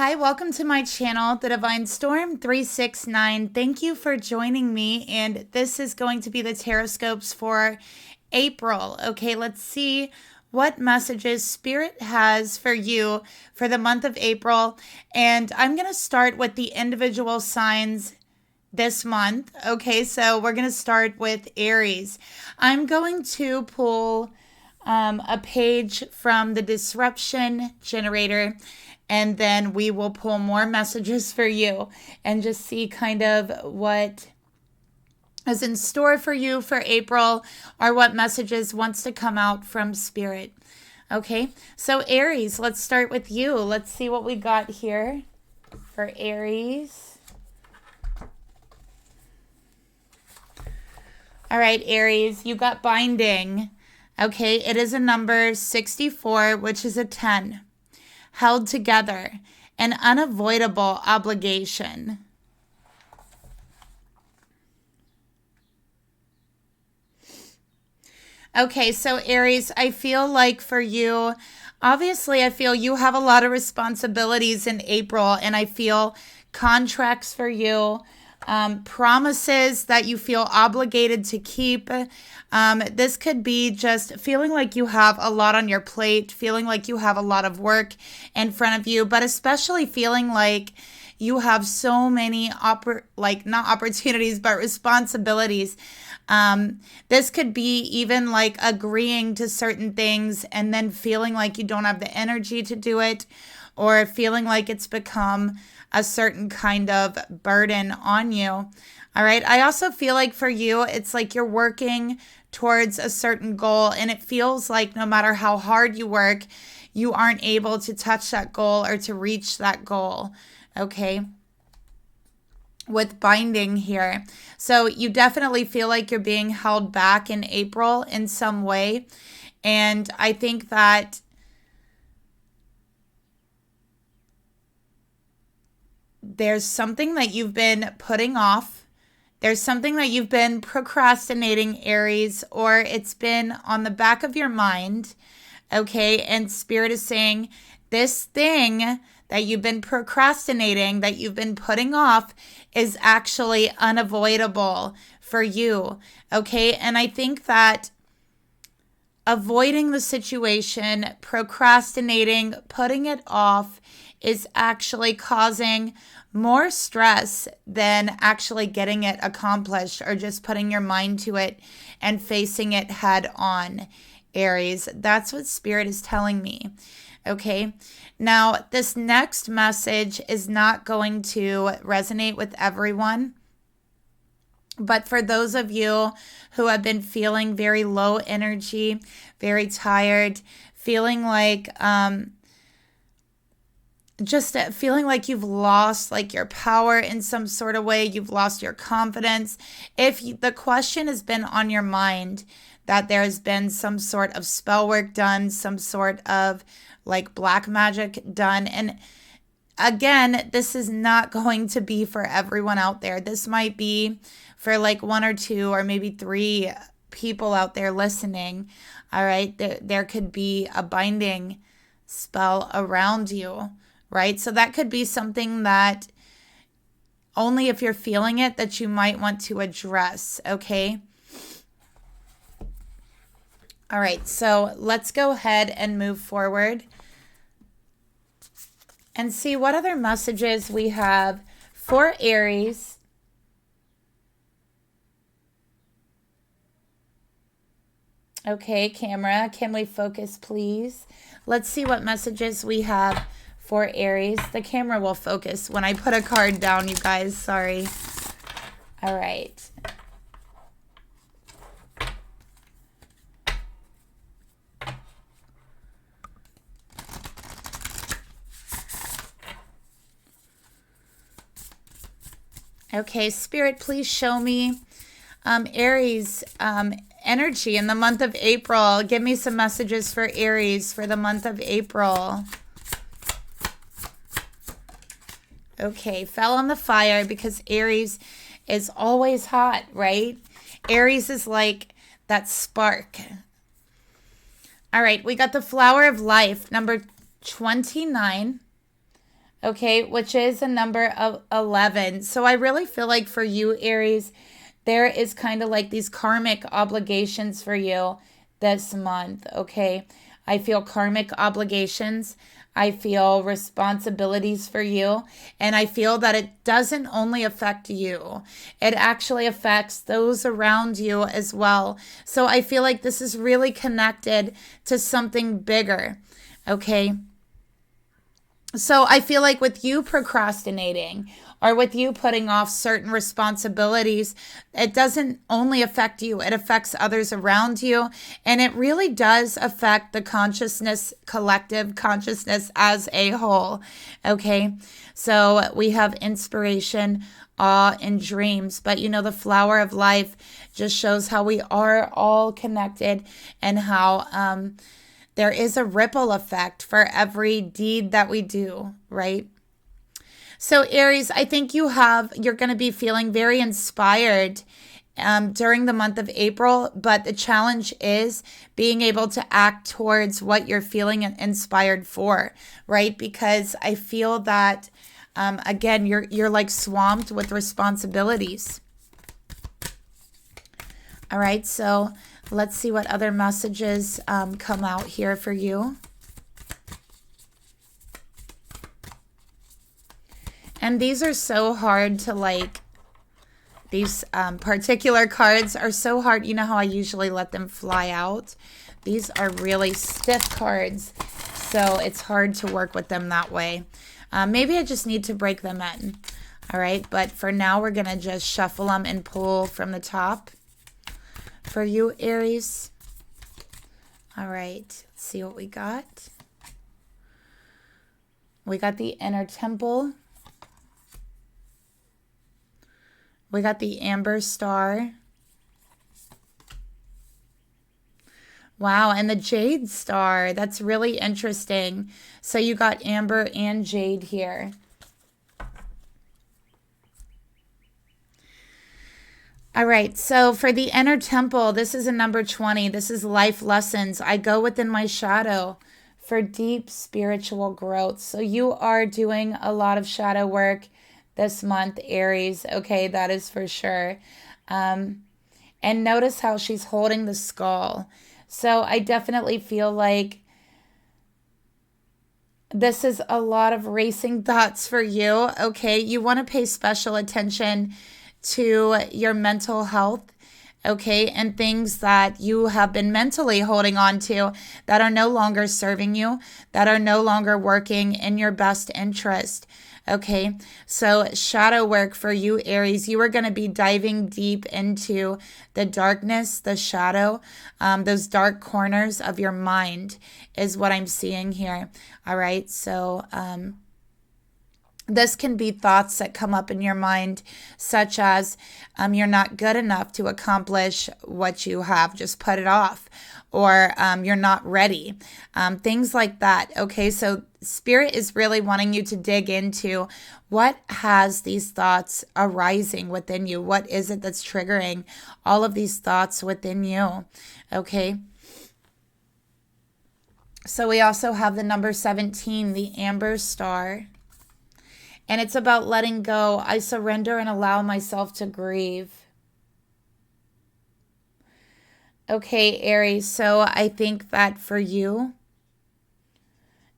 Hi, welcome to my channel, The Divine Storm 369. Thank you for joining me, and this is going to be the Tarotscopes for April. Okay, let's see what messages Spirit has for you for the month of April. And I'm going to start with the individual signs this month. Okay, so we're going to start with Aries. I'm going to pull a page from the Disruption Generator, and then we will pull more messages for you and just see kind of what is in store for you for April, or what messages wants to come out from Spirit. Okay, so Aries, let's start with you. Let's see what we got here for Aries. All right, Aries, you got binding. Okay, it is a number 64, which is a 10. Held together, an unavoidable obligation. Okay, so Aries, I feel like for you, obviously I feel you have a lot of responsibilities in April, and I feel contracts for you, promises that you feel obligated to keep. This could be just feeling like you have a lot on your plate, feeling like you have a lot of work in front of you, but especially feeling like you have so many not opportunities, but responsibilities. This could be even like agreeing to certain things and then feeling like you don't have the energy to do it, or feeling like it's become a certain kind of burden on you. All right. I also feel like for you, it's like you're working towards a certain goal, and it feels like no matter how hard you work, you aren't able to touch that goal or to reach that goal. Okay. With binding here. So you definitely feel like you're being held back in April in some way. And I think that there's something that you've been putting off. There's something that you've been procrastinating, Aries, or it's been on the back of your mind. Okay. And Spirit is saying this thing that you've been procrastinating, that you've been putting off, is actually unavoidable for you. Okay. And I think that avoiding the situation, procrastinating, putting it off, is actually causing more stress than actually getting it accomplished, or just putting your mind to it and facing it head on, Aries. That's what Spirit is telling me. Okay. Now, this next message is not going to resonate with everyone, but for those of you who have been feeling very low energy, very tired, feeling like feeling like you've lost like your power in some sort of way, you've lost your confidence. If the question has been on your mind that there's been some sort of spell work done, some sort of like black magic done. And again, this is not going to be for everyone out there. This might be for like one or two or maybe three people out there listening. All right. There could be a binding spell around you, right? So that could be something that only if you're feeling it that you might want to address. Okay. All right. So let's go ahead and move forward and see what other messages we have for Aries. Okay, camera, can we focus, please? Let's see what messages we have for Aries. The camera will focus when I put a card down, you guys. Sorry. All right. Okay, Spirit, please show me Aries energy in the month of April. Give me some messages for Aries for the month of April. Okay, fell on the fire because Aries is always hot, right? Aries is like that spark. All right, we got the Flower of Life, number 29. okay, which is a number of 11. So I really feel like for you, Aries, there is kind of like these karmic obligations for you this month, okay? I feel karmic obligations. I feel responsibilities for you. And I feel that it doesn't only affect you, it actually affects those around you as well. So I feel like this is really connected to something bigger, okay? So I feel like with you procrastinating or with you putting off certain responsibilities, it doesn't only affect you, it affects others around you. And it really does affect the consciousness, collective consciousness as a whole. Okay. So we have inspiration, awe, and dreams. But you know, the flower of life just shows how we are all connected and how, there is a ripple effect for every deed that we do, right? So Aries, I think you're going to be feeling very inspired during the month of April, but the challenge is being able to act towards what you're feeling inspired for, right? Because I feel that, again, you're like swamped with responsibilities. All right, so let's see what other messages come out here for you. And these are so hard to like, these particular cards are so hard. You know how I usually let them fly out? These are really stiff cards, so it's hard to work with them that way. Maybe I just need to break them in. All right, but for now, we're going to just shuffle them and pull from the top. For you, Aries. All right, let's see what we got. We got the inner temple. We got the amber star. Wow, and the jade star. That's really interesting. So you got amber and jade here. All right, so for the inner temple, this is a number 20. This is life lessons. I go within my shadow for deep spiritual growth. So you are doing a lot of shadow work this month, Aries. Okay, that is for sure. And notice how she's holding the skull. So I definitely feel like this is a lot of racing thoughts for you. Okay, you want to pay special attention to your mental health, okay, and things that you have been mentally holding on to that are no longer serving you, that are no longer working in your best interest, okay? So shadow work for you, Aries, you are going to be diving deep into the darkness, the shadow, those dark corners of your mind is what I'm seeing here, all right? So, this can be thoughts that come up in your mind, such as you're not good enough to accomplish what you have just put it off, or you're not ready, things like that. Okay, so Spirit is really wanting you to dig into what has these thoughts arising within you. What is it that's triggering all of these thoughts within you? Okay. So we also have the number 17, the amber star. And it's about letting go. I surrender and allow myself to grieve. Okay, Aries, so I think that for you,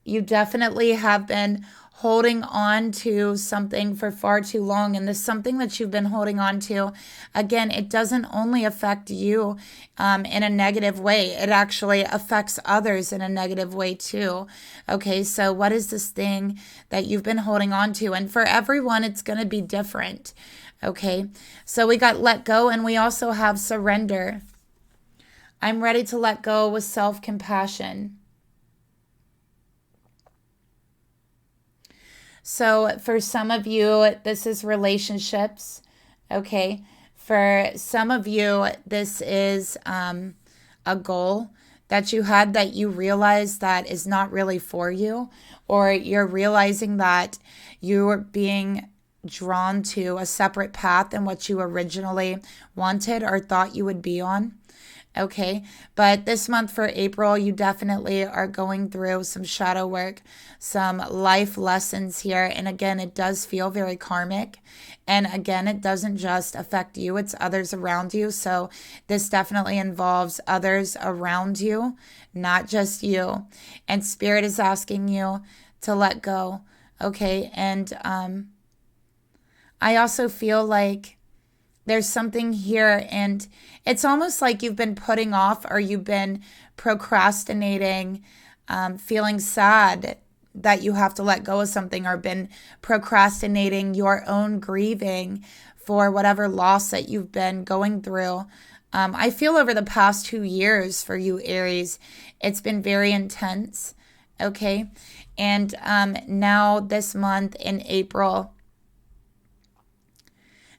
you definitely have been holding on to something for far too long. And this something that you've been holding on to, again, it doesn't only affect you in a negative way. It actually affects others in a negative way too. Okay, so what is this thing that you've been holding on to? And for everyone, it's going to be different. Okay, so we got let go, and we also have surrender. I'm ready to let go with self-compassion. So for some of you, this is relationships, okay? For some of you, this is a goal that you had that you realize that is not really for you, or you're realizing that you're being drawn to a separate path than what you originally wanted or thought you would be on. Okay, but this month for April, you definitely are going through some shadow work, some life lessons here. And again, it does feel very karmic. And again, it doesn't just affect you, it's others around you. So this definitely involves others around you, not just you. And Spirit is asking you to let go. Okay, and I also feel like there's something here, and it's almost like you've been putting off or you've been procrastinating, feeling sad that you have to let go of something, or been procrastinating your own grieving for whatever loss that you've been going through. I feel over the past 2 years for you, Aries, it's been very intense. Okay. And now this month in April,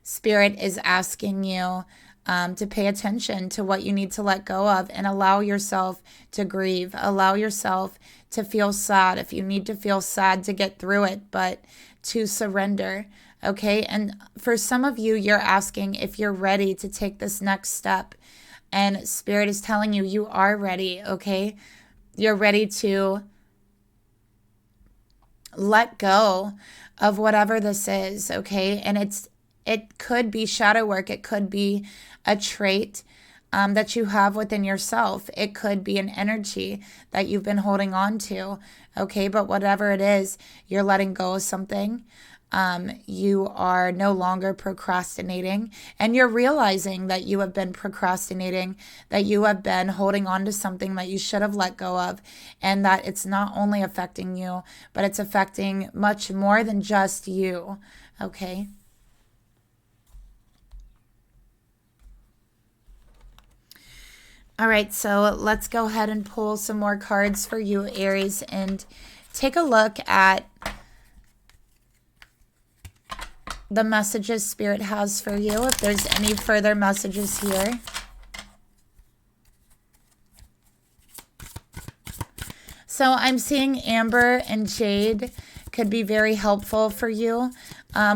Spirit is asking you to pay attention to what you need to let go of and allow yourself to grieve. Allow yourself to feel sad if you need to feel sad to get through it, but to surrender. Okay. And for some of you, you're asking if you're ready to take this next step. And Spirit is telling you, you are ready. Okay. You're ready to let go of whatever this is. Okay. And it could be shadow work. It could be a trait that you have within yourself. It could be an energy that you've been holding on to. Okay. But whatever it is, you're letting go of something. You are no longer procrastinating, and you're realizing that you have been procrastinating, that you have been holding on to something that you should have let go of, and that it's not only affecting you, but it's affecting much more than just you. Okay. All right, so let's go ahead and pull some more cards for you, Aries, and take a look at the messages Spirit has for you, if there's any further messages here. So I'm seeing Amber and Jade could be very helpful for you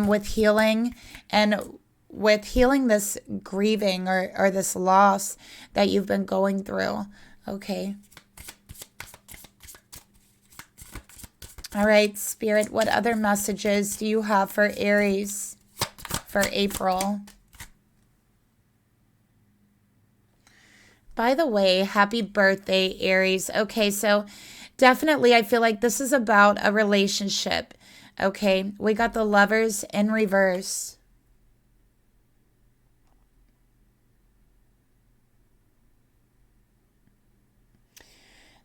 with healing, and with healing this grieving or this loss that you've been going through. Okay. All right, Spirit, what other messages do you have for Aries for April? By the way, happy birthday, Aries. Okay, so definitely I feel like this is about a relationship. Okay, we got the Lovers in reverse.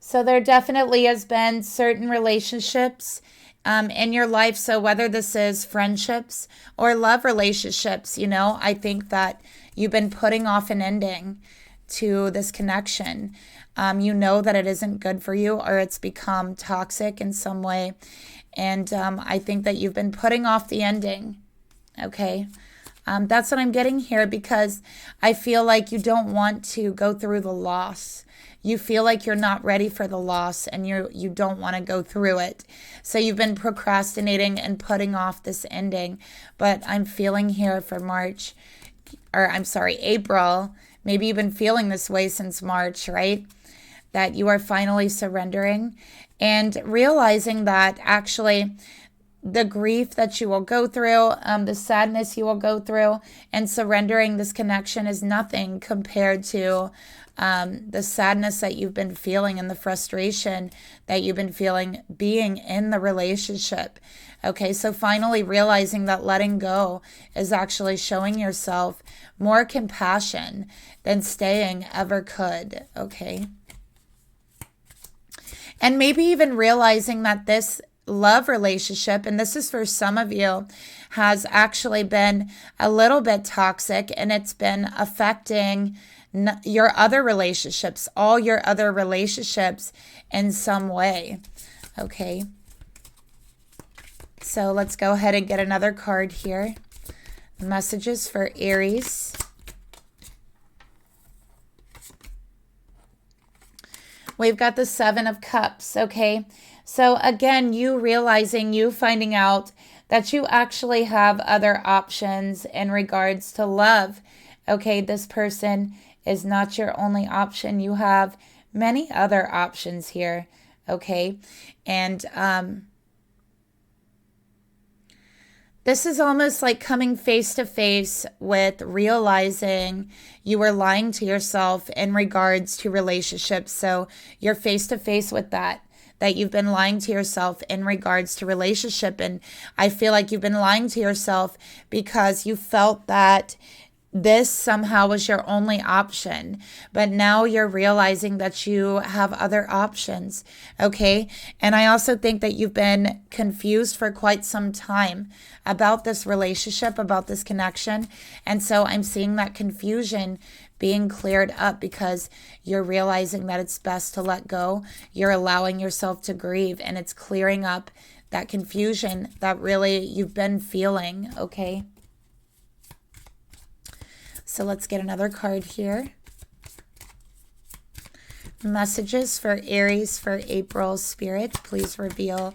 So there definitely has been certain relationships in your life. So whether this is friendships or love relationships, I think that you've been putting off an ending to this connection. You know that it isn't good for you, or it's become toxic in some way. And I think that you've been putting off the ending. Okay. That's what I'm getting here, because I feel like you don't want to go through the loss. You feel like you're not ready for the loss, and you don't want to go through it. So you've been procrastinating and putting off this ending. But I'm feeling here for April. Maybe you've been feeling this way since March, right? That you are finally surrendering and realizing that actually the grief that you will go through, the sadness you will go through, and surrendering this connection is nothing compared to the sadness that you've been feeling and the frustration that you've been feeling being in the relationship. Okay, so finally realizing that letting go is actually showing yourself more compassion than staying ever could. Okay. And maybe even realizing that this love relationship, and this is for some of you, has actually been a little bit toxic, and it's been affecting your other relationships, all your other relationships in some way. Okay. So let's go ahead and get another card here. Messages for Aries. We've got the Seven of Cups. Okay. So again, you finding out that you actually have other options in regards to love. Okay. This person is not your only option. You have many other options here, okay? And this is almost like coming face to face with realizing you were lying to yourself in regards to relationships. So you're face to face with that you've been lying to yourself in regards to relationship. And I feel like you've been lying to yourself because you felt that this somehow was your only option, but now you're realizing that you have other options, okay? And I also think that you've been confused for quite some time about this relationship, about this connection. And so I'm seeing that confusion being cleared up because you're realizing that it's best to let go. You're allowing yourself to grieve, and it's clearing up that confusion that really you've been feeling, okay? So let's get another card here. Messages for Aries for April, Spirit, please reveal.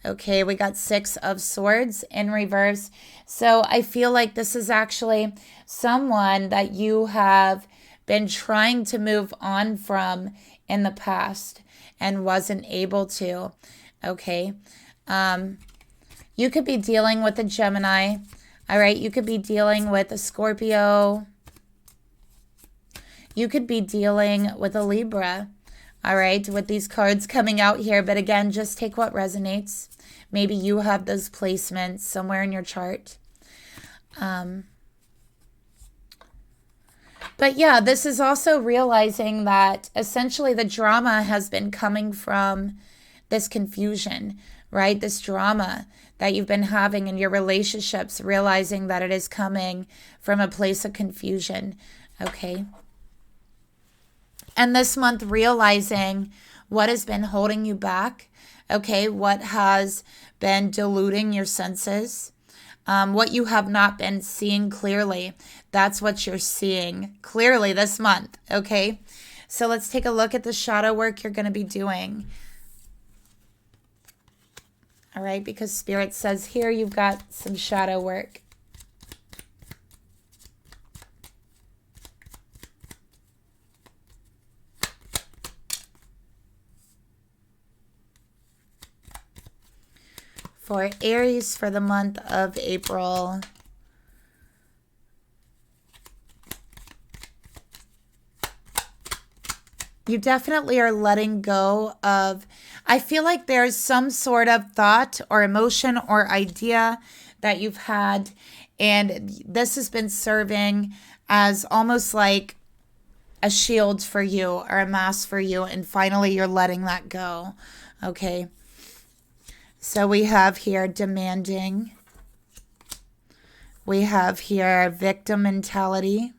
Okay, we got 6 of Swords in reverse. So I feel like this is actually someone that you have been trying to move on from in the past and wasn't able to. Okay. You could be dealing with a Gemini. All right. You could be dealing with a Scorpio. You could be dealing with a Libra, all right, with these cards coming out here. But again, just take what resonates. Maybe you have those placements somewhere in your chart. But yeah, this is also realizing that essentially the drama has been coming from this confusion, right? This drama that you've been having in your relationships, realizing that it is coming from a place of confusion, okay? And this month, realizing what has been holding you back, okay, what has been diluting your senses, what you have not been seeing clearly. That's what you're seeing clearly this month, okay? So let's take a look at the shadow work you're going to be doing. All right, because Spirit says here you've got some shadow work. For Aries for the month of April. You definitely are letting go of, I feel like there's some sort of thought or emotion or idea that you've had, and this has been serving as almost like a shield for you or a mask for you, and finally you're letting that go, okay? So we have here demanding. We have here victim mentality.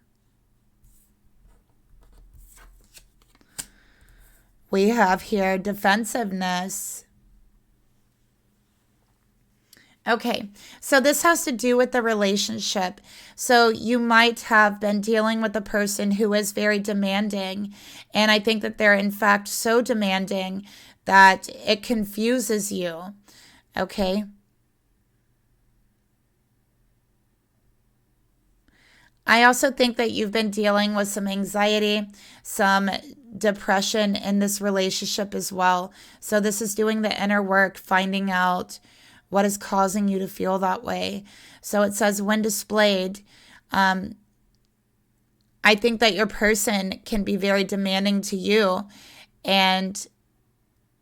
We have here defensiveness. Okay, so this has to do with the relationship. So you might have been dealing with a person who is very demanding, and I think that they're in fact so demanding that it confuses you. Okay. I also think that you've been dealing with some anxiety, some depression in this relationship as well. So this is doing the inner work, finding out what is causing you to feel that way. So it says, when displayed, I think that your person can be very demanding to you, and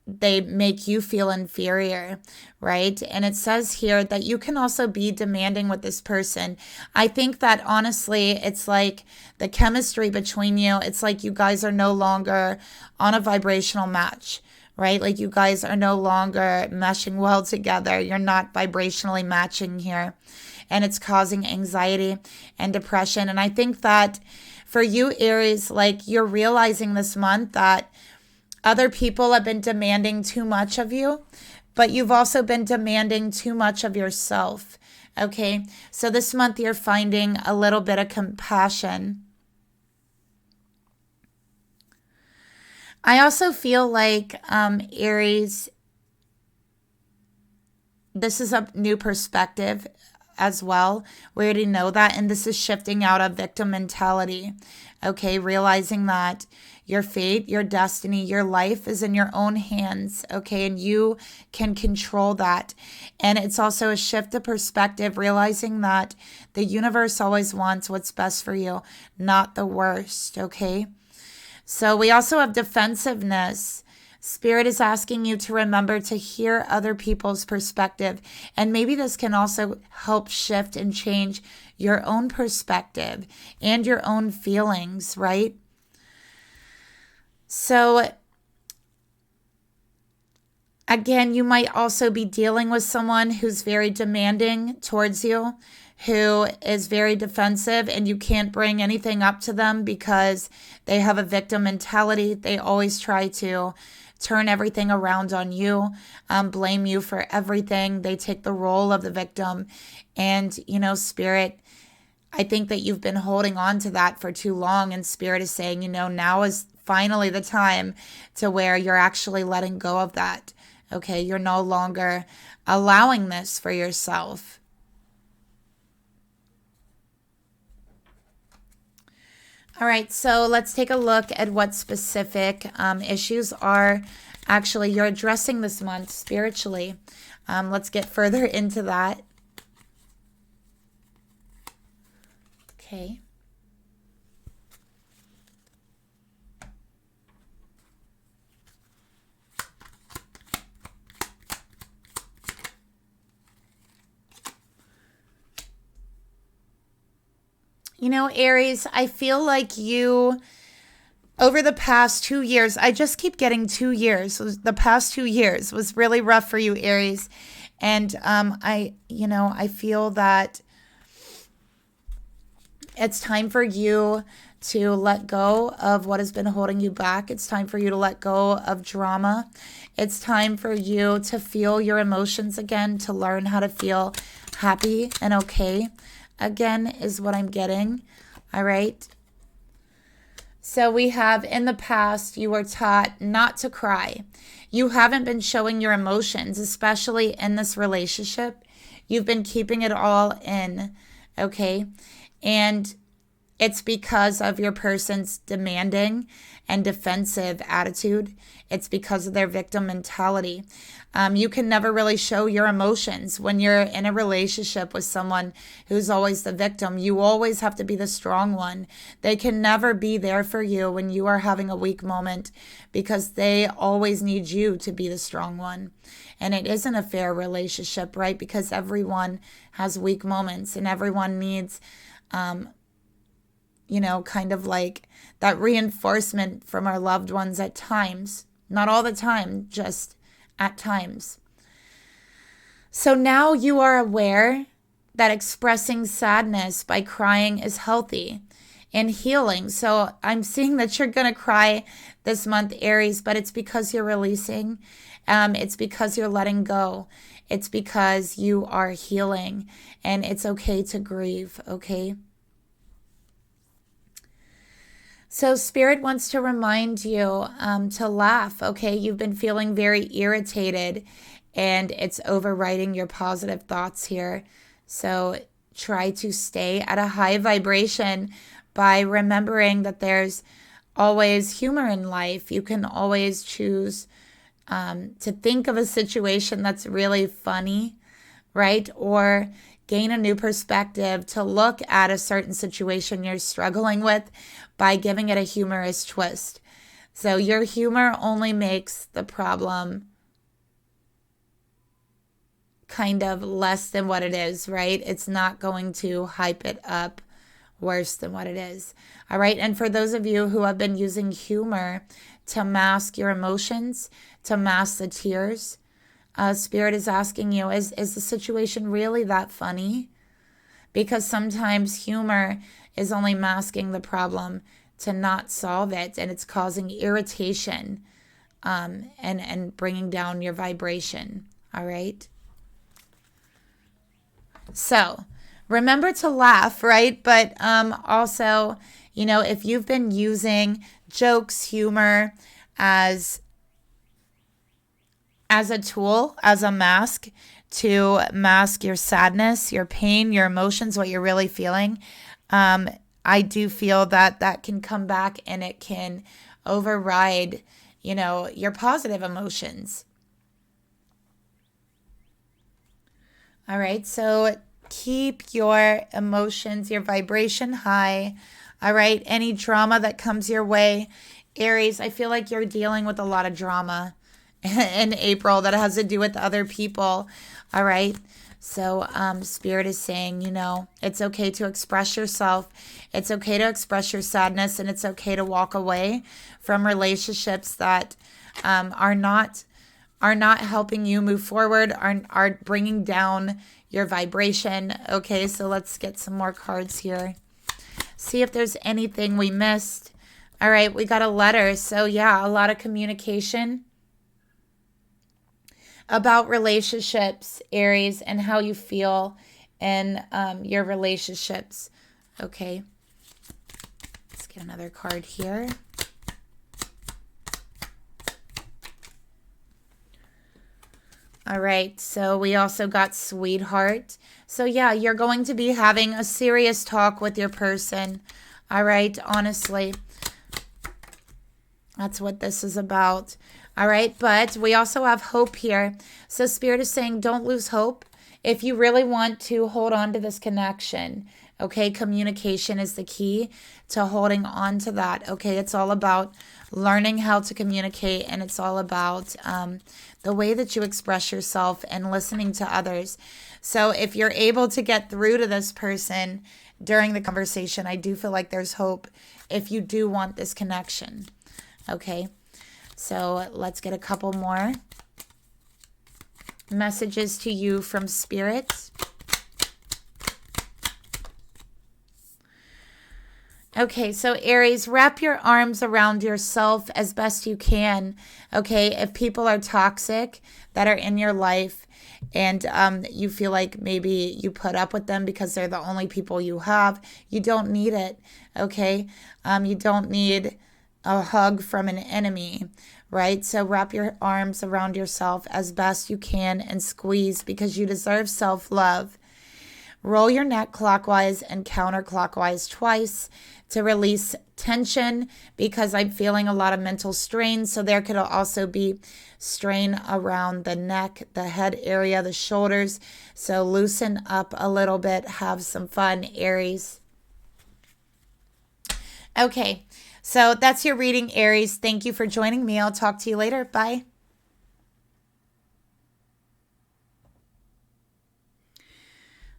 they make you feel inferior, right? And it says here that you can also be demanding with this person. I think that honestly, it's like the chemistry between you, it's like you guys are no longer on a vibrational match, right? Like you guys are no longer meshing well together. You're not vibrationally matching here. And it's causing anxiety and depression. And I think that for you, Aries, like you're realizing this month that other people have been demanding too much of you, but you've also been demanding too much of yourself, okay? So this month you're finding a little bit of compassion. I also feel like, Aries, this is a new perspective, as well. We already know that. And this is shifting out of victim mentality. Okay, realizing that your fate, your destiny, your life is in your own hands, okay? And you can control that. And it's also a shift of perspective, realizing that the universe always wants what's best for you, not the worst, okay? So we also have defensiveness. Spirit is asking you to remember to hear other people's perspective. And maybe this can also help shift and change your own perspective and your own feelings, right? So again, you might also be dealing with someone who's very demanding towards you, who is very defensive, and you can't bring anything up to them because they have a victim mentality. They always try to turn everything around on you, blame you for everything. They take the role of the victim. And, Spirit, I think that you've been holding on to that for too long. And Spirit is saying, now is finally the time to where you're actually letting go of that. Okay, you're no longer allowing this for yourself. All right, so let's take a look at what specific issues are actually you're addressing this month spiritually. Let's get further into that. Okay. Aries, I feel like you, over the past 2 years, I just keep getting 2 years. The past 2 years was really rough for you, Aries. And I feel that it's time for you to let go of what has been holding you back. It's time for you to let go of drama. It's time for you to feel your emotions again, to learn how to feel happy and okay again is what I'm getting. All right. So we have, in the past, you were taught not to cry. You haven't been showing your emotions, especially in this relationship. You've been keeping it all in, okay? And it's because of your person's demanding and defensive attitude. It's because of their victim mentality. You can never really show your emotions when you're in a relationship with someone who's always the victim. You always have to be the strong one. They can never be there for you when you are having a weak moment because they always need you to be the strong one. And it isn't a fair relationship, right? Because everyone has weak moments and everyone needs kind of like that reinforcement from our loved ones at times. Not all the time, just at times. So now you are aware that expressing sadness by crying is healthy and healing. So I'm seeing that you're going to cry this month, Aries, but it's because you're releasing. It's because you're letting go. It's because you are healing, and it's okay to grieve, okay? So Spirit wants to remind you to laugh, okay? You've been feeling very irritated, and it's overriding your positive thoughts here. So try to stay at a high vibration by remembering that there's always humor in life. You can always choose to think of a situation that's really funny, right? Or gain a new perspective to look at a certain situation you're struggling with by giving it a humorous twist. So your humor only makes the problem kind of less than what it is, right? It's not going to hype it up worse than what it is. All right. And for those of you who have been using humor to mask your emotions, to mask the tears, Spirit is asking you, is the situation really that funny? Because sometimes humor is only masking the problem to not solve it, and it's causing irritation and bringing down your vibration, all right? So remember to laugh, right? But also, if you've been using jokes, humor as a tool, as a mask to mask your sadness, your pain, your emotions, what you're really feeling. I do feel that that can come back and it can override, your positive emotions. All right, so keep your emotions, your vibration high. All right, any drama that comes your way, Aries, I feel like you're dealing with a lot of drama in April that has to do with other people. All right. So, Spirit is saying, it's okay to express yourself. It's okay to express your sadness, and it's okay to walk away from relationships that are not helping you move forward, are bringing down your vibration. Okay, so let's get some more cards here. See if there's anything we missed. All right, we got a letter. So yeah, a lot of communication about relationships, Aries, and how you feel in your relationships. Okay, let's get another card here. All right, so we also got sweetheart. So yeah, you're going to be having a serious talk with your person. All right, honestly, that's what this is about. All right, but we also have hope here. So Spirit is saying don't lose hope. If you really want to hold on to this connection, okay, communication is the key to holding on to that. Okay, it's all about learning how to communicate, and it's all about the way that you express yourself and listening to others. So if you're able to get through to this person during the conversation, I do feel like there's hope if you do want this connection. Okay, so let's get a couple more messages to you from Spirit. Okay, so Aries, wrap your arms around yourself as best you can. Okay, if people are toxic that are in your life and you feel like maybe you put up with them because they're the only people you have, you don't need it. Okay, you don't need a hug from an enemy, right? So wrap your arms around yourself as best you can and squeeze, because you deserve self-love. Roll your neck clockwise and counterclockwise twice to release tension, because I'm feeling a lot of mental strain. So there could also be strain around the neck, the head area, the shoulders. So loosen up a little bit. Have some fun, Aries. Okay, so that's your reading, Aries. Thank you for joining me. I'll talk to you later. Bye.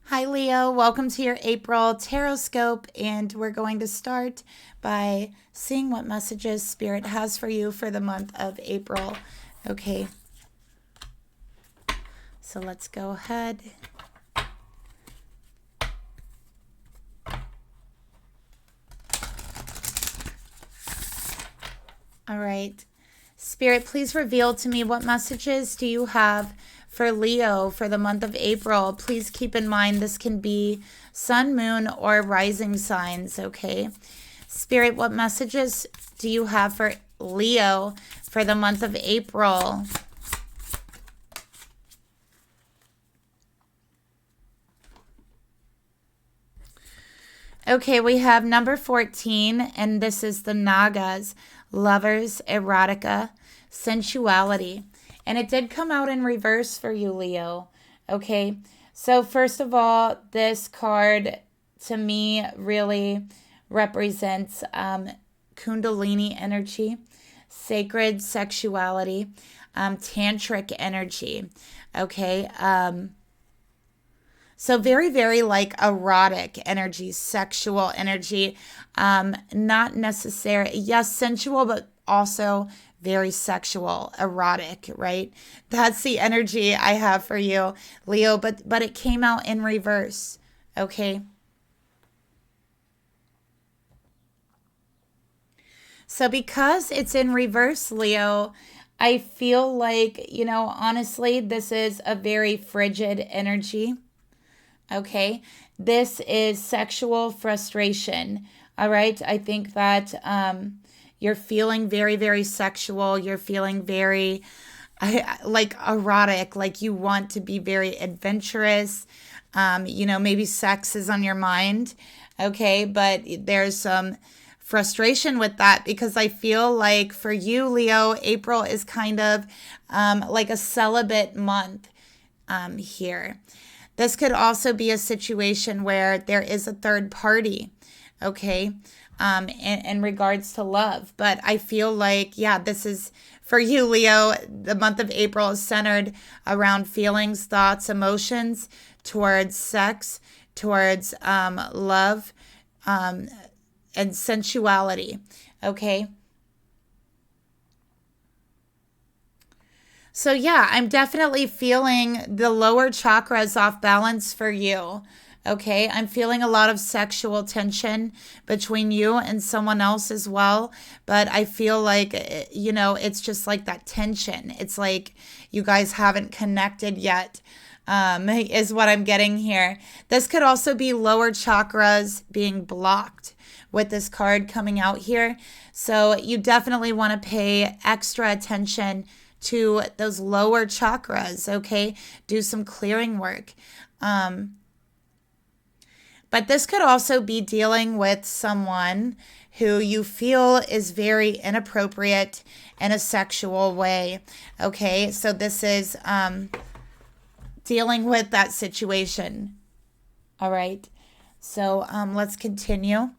Hi, Leo. Welcome to your April Tarotscope, and we're going to start by seeing what messages Spirit has for you for the month of April. Okay, so let's go ahead. All right. Spirit, please reveal to me what messages do you have for Leo for the month of April. Please keep in mind this can be sun, moon, or rising signs, okay? Spirit, what messages do you have for Leo for the month of April? Okay, we have number 14, and this is the Nagas, lovers, erotica, sensuality. And it did come out in reverse for you, Leo. Okay, so first of all, this card to me really represents Kundalini energy, sacred sexuality, tantric energy. Okay, so very, very like erotic energy, sexual energy, not necessarily, yes, sensual, but also very sexual, erotic, right? That's the energy I have for you, Leo, but it came out in reverse, okay? So because it's in reverse, Leo, I feel like, honestly, this is a very frigid energy. Okay, this is sexual frustration. All right, I think that you're feeling very, very sexual. You're feeling very like erotic, like you want to be very adventurous. Maybe sex is on your mind. Okay. But there's some frustration with that because I feel like for you, Leo, April is kind of like a celibate month here. This could also be a situation where there is a third party, okay, in regards to love. But I feel like, yeah, this is for you, Leo. The month of April is centered around feelings, thoughts, emotions towards sex, towards love, and sensuality, okay? So yeah, I'm definitely feeling the lower chakras off balance for you. Okay, I'm feeling a lot of sexual tension between you and someone else as well. But I feel like, it's just like that tension. It's like you guys haven't connected yet, is what I'm getting here. This could also be lower chakras being blocked with this card coming out here. So you definitely want to pay extra attention to those lower chakras, okay? Do some clearing work. But this could also be dealing with someone who you feel is very inappropriate in a sexual way, okay? So this is dealing with that situation, all right? So let's continue.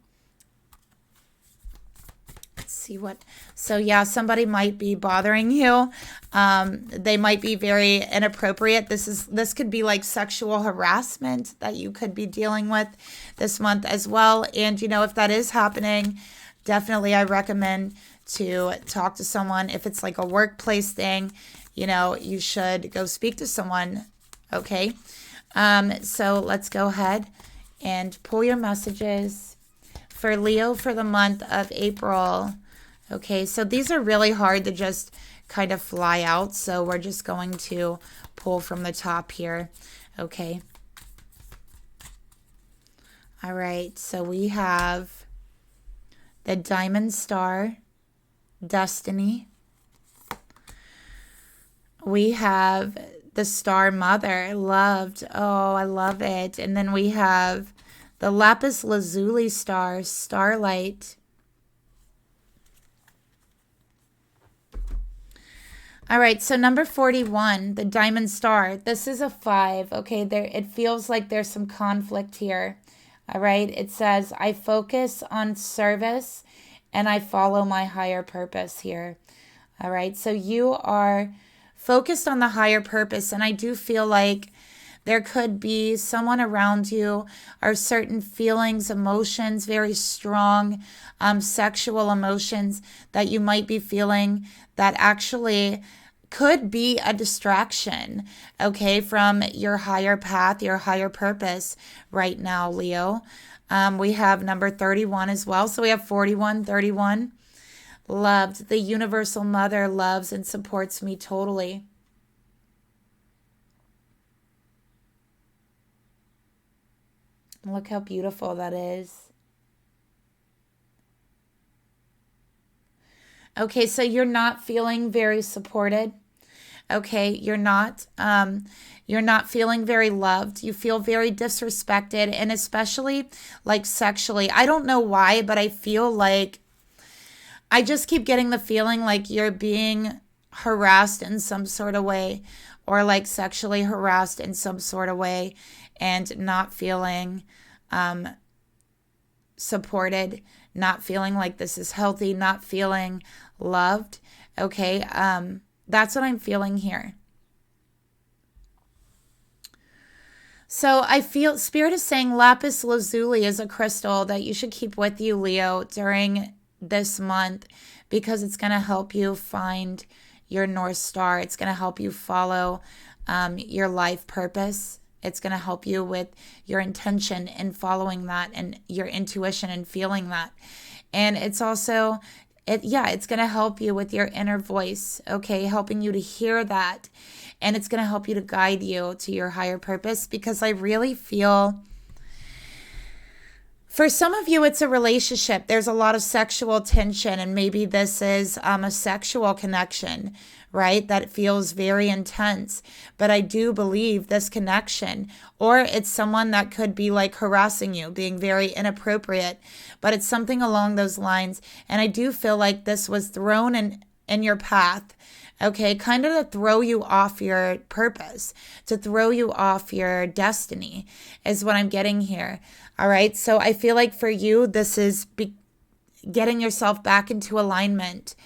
See what, so yeah, somebody might be bothering you. They might be very inappropriate. This could be like sexual harassment that you could be dealing with this month as well. And if that is happening, definitely I recommend to talk to someone. If it's like a workplace thing, you should go speak to someone. Okay. So let's go ahead and pull your messages for Leo for the month of April. Okay, so these are really hard to just kind of fly out, so we're just going to pull from the top here. Okay. All right, so we have the Diamond Star, Destiny. We have the Star Mother, Loved. Oh, I love it. And then we have the Lapis Lazuli Star, Starlight. All right, so number 41, the Diamond Star. This is a 5, okay? It feels like there's some conflict here, all right? It says, I focus on service and I follow my higher purpose here, all right? So you are focused on the higher purpose, and I do feel like there could be someone around you or certain feelings, emotions, very strong sexual emotions that you might be feeling that actually could be a distraction, okay, from your higher path, your higher purpose right now, Leo. We have number 31 as well. So we have 41, 31. Loved. The Universal Mother loves and supports me totally. Look how beautiful that is. Okay, so you're not feeling very supported. Okay, you're not feeling very loved. You feel very disrespected, and especially like sexually. I don't know why, but I feel like I just keep getting the feeling like you're being harassed in some sort of way, or like sexually harassed in some sort of way, and not feeling supported, not feeling like this is healthy, not feeling loved. Okay, that's what I'm feeling here. So I feel Spirit is saying lapis lazuli is a crystal that you should keep with you, Leo, during this month, because it's going to help you find your North Star. It's going to help you follow your life purpose. It's going to help you with your intention in following that, and your intuition and feeling that. And it's also, it's going to help you with your inner voice, okay, helping you to hear that. And it's going to help you to guide you to your higher purpose, because I really feel For some of you, it's a relationship. There's a lot of sexual tension, and maybe this is a sexual connection, right? That feels very intense. But I do believe this connection, or it's someone that could be like harassing you, being very inappropriate, but it's something along those lines. And I do feel like this was thrown in your path. Okay, kind of to throw you off your purpose, to throw you off your destiny is what I'm getting here. All right, so I feel like for you, this is getting yourself back into alignment.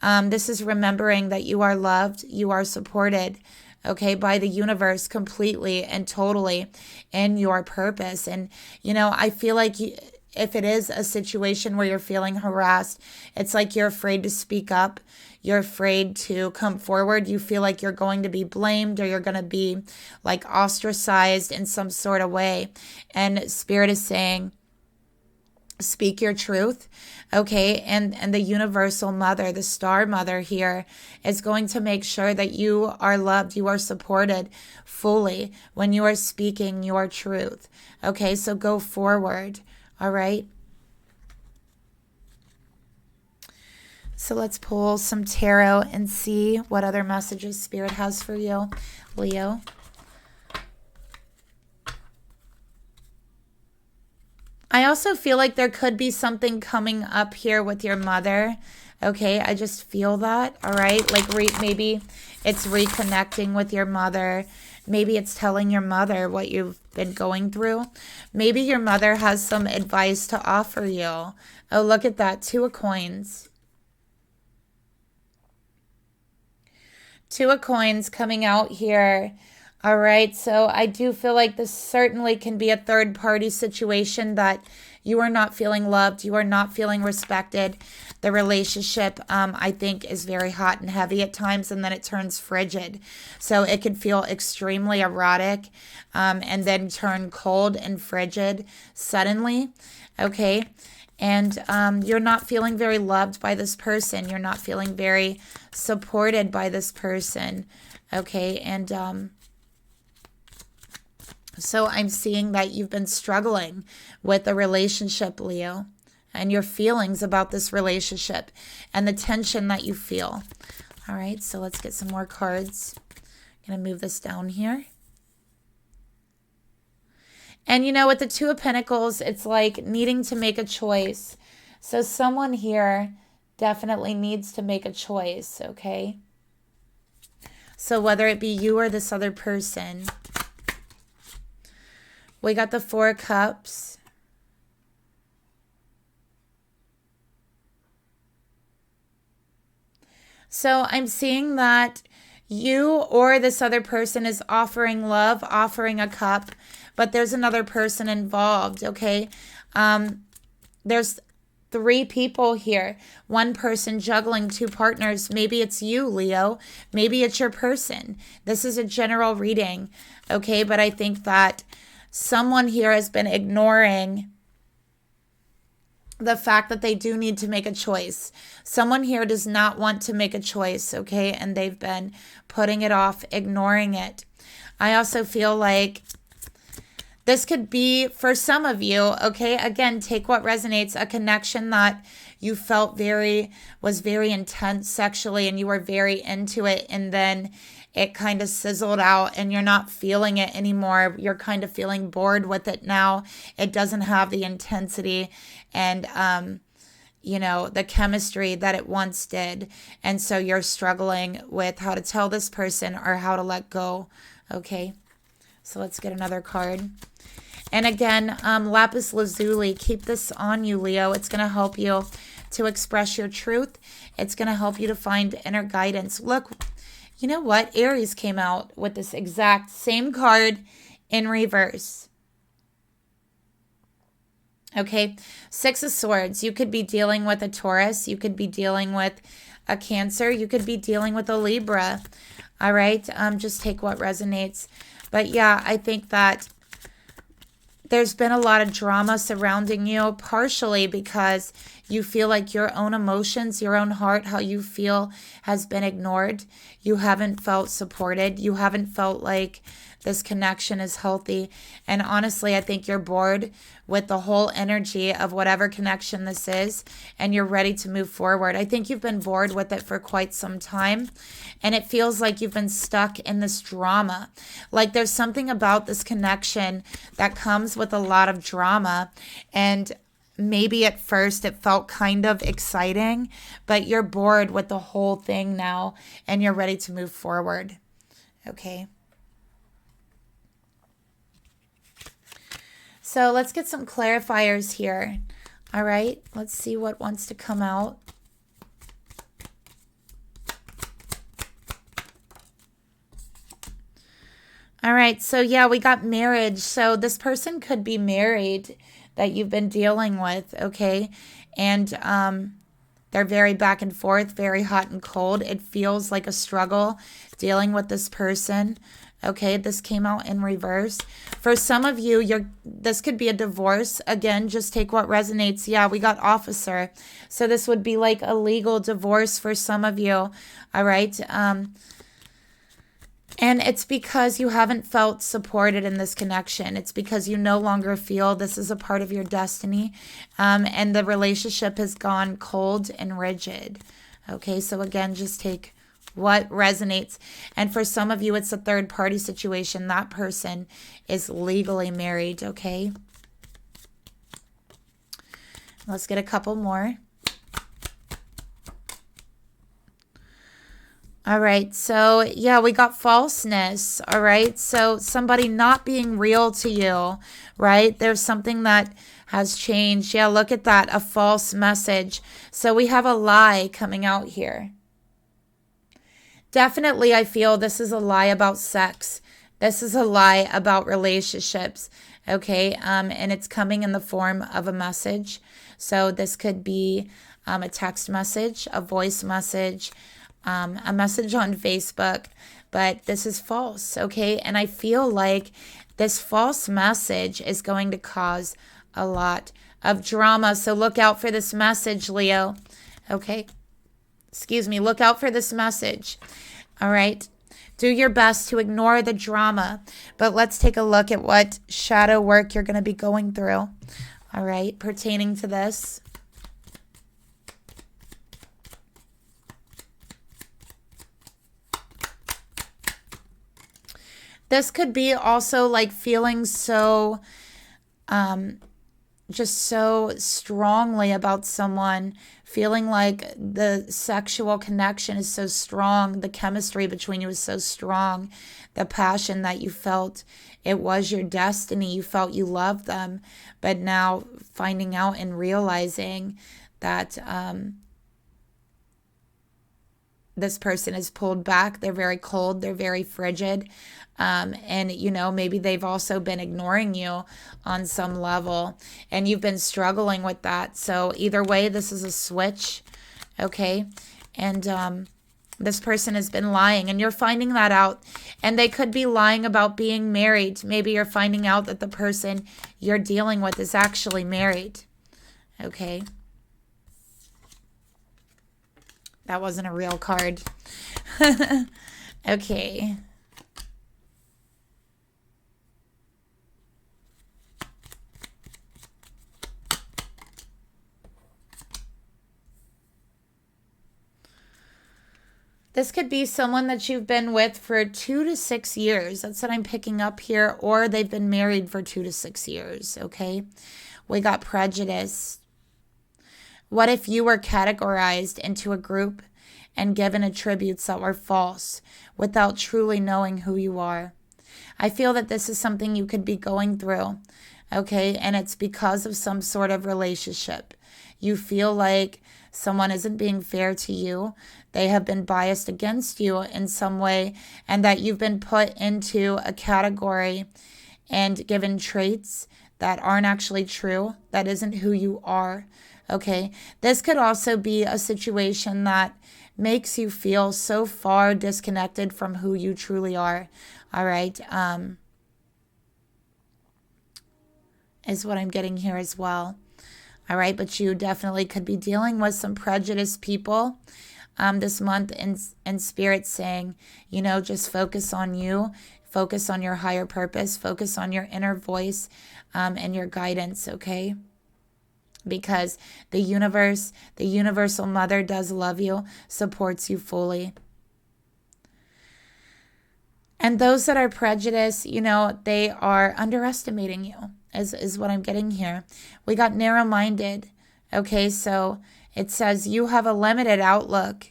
This is remembering that you are loved, you are supported, okay, by the universe completely and totally in your purpose. And, I feel like if it is a situation where you're feeling harassed, it's like you're afraid to speak up. You're afraid to come forward. You feel like you're going to be blamed, or you're going to be like ostracized in some sort of way. And Spirit is saying, speak your truth, okay? And the universal mother, the star mother here, is going to make sure that you are loved, you are supported fully when you are speaking your truth, okay? So go forward, all right? So let's pull some tarot and see what other messages Spirit has for you, Leo. I also feel like there could be something coming up here with your mother. Okay, I just feel that, all right? Like maybe it's reconnecting with your mother. Maybe it's telling your mother what you've been going through. Maybe your mother has some advice to offer you. Oh, look at that, 2 of coins. 2 of coins coming out here. All right, so I do feel like this certainly can be a third-party situation that you are not feeling loved, you are not feeling respected. The relationship, I think, is very hot and heavy at times, and then it turns frigid. So it could feel extremely erotic and then turn cold and frigid suddenly, okay? And you're not feeling very loved by this person. You're not feeling very supported by this person, okay? And so I'm seeing that you've been struggling with the relationship, Leo, and your feelings about this relationship and the tension that you feel. All right, so let's get some more cards. I'm going to move this down here. And with the 2 of Pentacles, it's like needing to make a choice. So someone here definitely needs to make a choice, okay? So whether it be you or this other person. We got the 4 of Cups. So I'm seeing that you or this other person is offering love, offering a cup, but there's another person involved, okay? There's 3 people here. 1 person juggling 2 partners. Maybe it's you, Leo. Maybe it's your person. This is a general reading, okay? But I think that someone here has been ignoring the fact that they do need to make a choice. Someone here does not want to make a choice, okay? And they've been putting it off, ignoring it. I also feel like this could be, for some of you, okay, again, take what resonates, a connection that you felt was very intense sexually and you were very into it, and then it kind of sizzled out and you're not feeling it anymore. You're kind of feeling bored with it now. It doesn't have the intensity and, the chemistry that it once did. And so you're struggling with how to tell this person or how to let go. Okay, so let's get another card. And again, lapis lazuli, keep this on you, Leo. It's going to help you to express your truth. It's going to help you to find inner guidance. Look, you know what? Aries came out with this exact same card in reverse. Okay, 6 of Swords. You could be dealing with a Taurus. You could be dealing with a Cancer. You could be dealing with a Libra. All right, just take what resonates. But yeah, I think that there's been a lot of drama surrounding you, partially because you feel like your own emotions, your own heart, how you feel has been ignored. You haven't felt supported. You haven't felt like This connection is healthy. And honestly, I think you're bored with the whole energy of whatever connection this is, and you're ready to move forward. I think you've been bored with it for quite some time, and it feels like you've been stuck in this drama. Like there's something about this connection that comes with a lot of drama, and maybe at first it felt kind of exciting, but you're bored with the whole thing now, and you're ready to move forward. Okay. So let's get some clarifiers here. All right, let's see what wants to come out. All right, so yeah, we got marriage. So this person could be married that you've been dealing with, okay? And they're very back and forth, very hot and cold. It feels like a struggle dealing with this person. Okay, this came out in reverse. For some of you, this could be a divorce. Again, just take what resonates. Yeah, we got officer. So this would be like a legal divorce for some of you. All right. And it's because you haven't felt supported in this connection. It's because you no longer feel this is a part of your destiny. And the relationship has gone cold and rigid. Okay, so again, just take what resonates. And for some of you, it's a third party situation. That person is legally married, okay? Let's get a couple more. All right, so yeah, we got falseness, all right? So somebody not being real to you, right? There's something that has changed. Yeah, look at that, a false message. So we have a lie coming out here. Definitely, I feel this is a lie about sex. This is a lie about relationships, okay? And it's coming in the form of a message. So this could be a text message, a voice message, a message on Facebook, but this is false, okay? And I feel like this false message is going to cause a lot of drama. So look out for this message, Leo, okay? Excuse me, look out for this message. All right. Do your best to ignore the drama, but let's take a look at what shadow work you're going to be going through. All right, pertaining to this. This could be also like feeling so just so strongly about someone, feeling like the sexual connection is so strong, the chemistry between you is so strong, the passion that you felt, it was your destiny, you felt you loved them, but now finding out and realizing that this person is pulled back, they're very cold, they're very frigid, and you know, maybe they've also been ignoring you on some level, and you've been struggling with that. So either way, this is a switch, okay? And this person has been lying, and you're finding that out. And they could be lying about being married. Maybe you're finding out that the person you're dealing with is actually married, okay? That wasn't a real card. Okay. This could be someone that you've been with for 2 to 6 years. That's what I'm picking up here. Or they've been married for 2 to 6 years, okay? We got prejudice. What if you were categorized into a group and given attributes that were false without truly knowing who you are? I feel that this is something you could be going through, okay? And it's because of some sort of relationship. You feel like someone isn't being fair to you. They have been biased against you in some way, and that you've been put into a category and given traits that aren't actually true. That isn't who you are, okay? This could also be a situation that makes you feel so far disconnected from who you truly are, all right? Is what I'm getting here as well. All right, but you definitely could be dealing with some prejudiced people this month, and Spirit saying, you know, just focus on you, Focus on your higher purpose. Focus on your inner voice and your guidance, okay? Because the universe, the universal mother does love you, supports you fully. And those that are prejudiced, you know, they are underestimating you, is what I'm getting here. We got narrow-minded, okay? So it says you have a limited outlook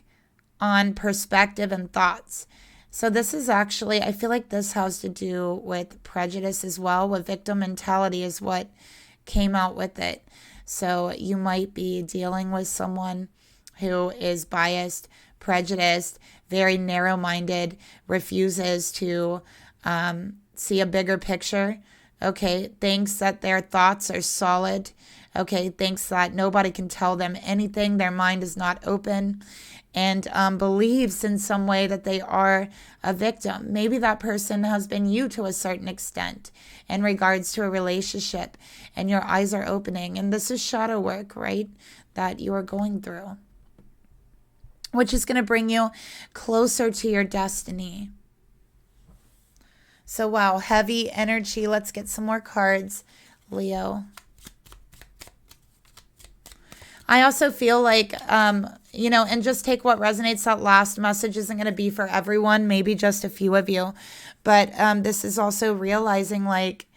on perspective and thoughts. So this is actually, I feel like this has to do with prejudice as well, with victim mentality is what came out with it. So you might be dealing with someone who is biased, prejudiced, very narrow-minded, refuses to see a bigger picture, okay, thinks that their thoughts are solid, okay, thinks that nobody can tell them anything, their mind is not open, and believes in some way that they are a victim. Maybe that person has been you to a certain extent in regards to a relationship, and your eyes are opening. And this is shadow work, right, that you are going through, which is going to bring you closer to your destiny. So, wow, heavy energy. Let's get some more cards, Leo. I also feel like, you know, and just take what resonates. That last message isn't going to be for everyone, maybe just a few of you. But this is also realizing, like,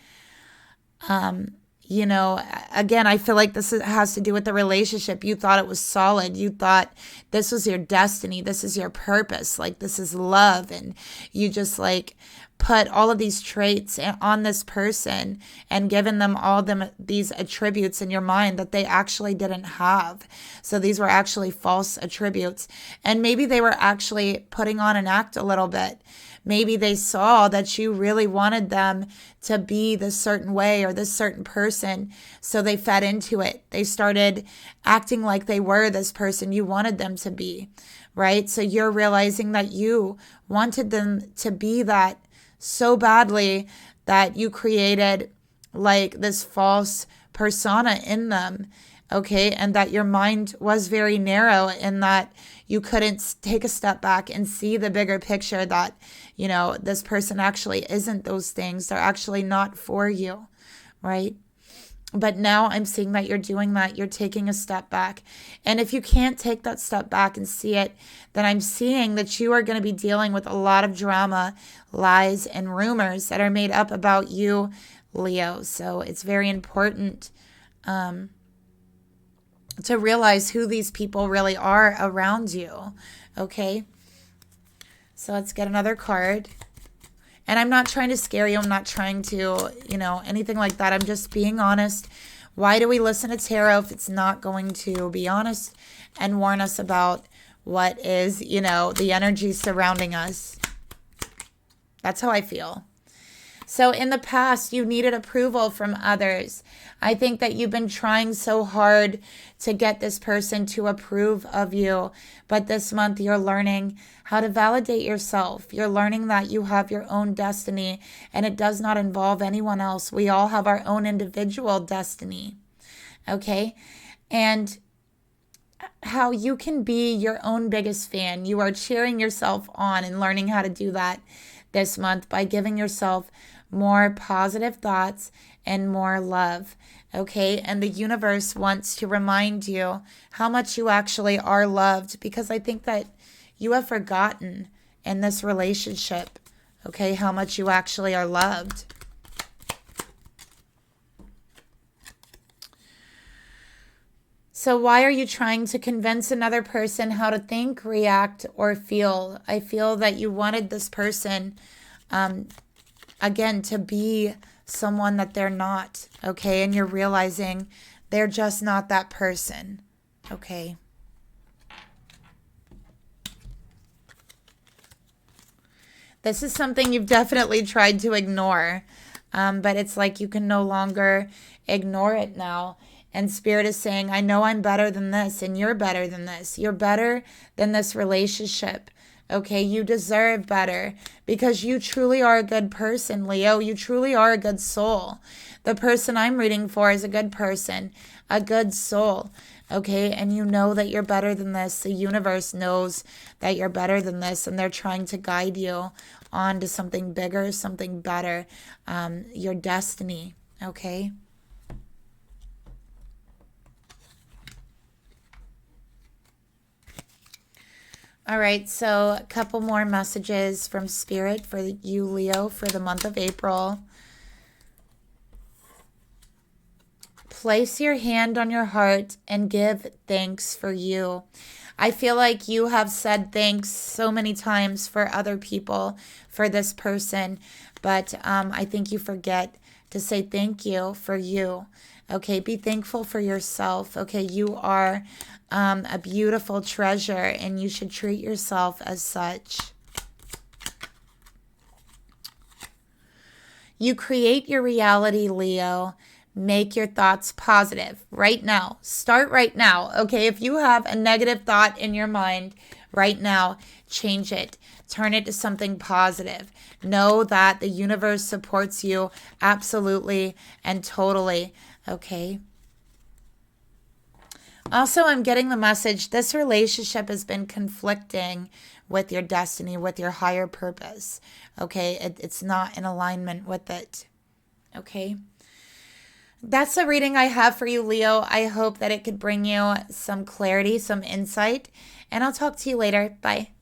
you know, again, I feel like this has to do with the relationship. You thought it was solid. You thought this was your destiny. This is your purpose. Like, this is love. And you just, like, put all of these traits on this person and given them all these attributes in your mind that they actually didn't have. So these were actually false attributes. And maybe they were actually putting on an act a little bit. Maybe they saw that you really wanted them to be this certain way or this certain person, so they fed into it. They started acting like they were this person you wanted them to be, right? So you're realizing that you wanted them to be that so badly that you created like this false persona in them, okay? And that your mind was very narrow in that you couldn't take a step back and see the bigger picture that, you know, this person actually isn't those things. They're actually not for you, right? But now I'm seeing that you're doing that. You're taking a step back. And if you can't take that step back and see it, then I'm seeing that you are going to be dealing with a lot of drama, lies, and rumors that are made up about you, Leo. So it's very important to realize who these people really are around you, okay? So let's get another card. And I'm not trying to scare you. I'm not trying to, you know, anything like that. I'm just being honest. Why do we listen to tarot if it's not going to be honest and warn us about what is, you know, the energy surrounding us? That's how I feel. So in the past, you needed approval from others. I think that you've been trying so hard to get this person to approve of you. But this month, you're learning how to validate yourself. You're learning that you have your own destiny and it does not involve anyone else. We all have our own individual destiny. Okay? And how you can be your own biggest fan. You are cheering yourself on and learning how to do that this month by giving yourself more positive thoughts and more love, okay? And the universe wants to remind you how much you actually are loved, because I think that you have forgotten in this relationship, okay, how much you actually are loved. So why are you trying to convince another person how to think, react, or feel? I feel that you wanted this person again, to be someone that they're not, okay? And you're realizing they're just not that person, okay? This is something you've definitely tried to ignore, but it's like you can no longer ignore it now. And Spirit is saying, I know I'm better than this, and you're better than this. You're better than this relationship. Okay, you deserve better because you truly are a good person, Leo. You truly are a good soul. The person I'm reading for is a good person, a good soul. Okay, and you know that you're better than this. The universe knows that you're better than this, and they're trying to guide you on to something bigger, something better, your destiny, okay? All right, so a couple more messages from Spirit for you, Leo, for the month of April. Place your hand on your heart and give thanks for you. I feel like you have said thanks so many times for other people, for this person, but I think you forget to say thank you for you. Okay, be thankful for yourself. Okay, you are a beautiful treasure and you should treat yourself as such. You create your reality, Leo. Make your thoughts positive right now. Start right now, okay? If you have a negative thought in your mind right now, change it. Turn it to something positive. Know that the universe supports you absolutely and totally, okay? Also, I'm getting the message, this relationship has been conflicting with your destiny, with your higher purpose, okay? It's not in alignment with it, okay? That's the reading I have for you, Leo. I hope that it could bring you some clarity, some insight, and I'll talk to you later. Bye.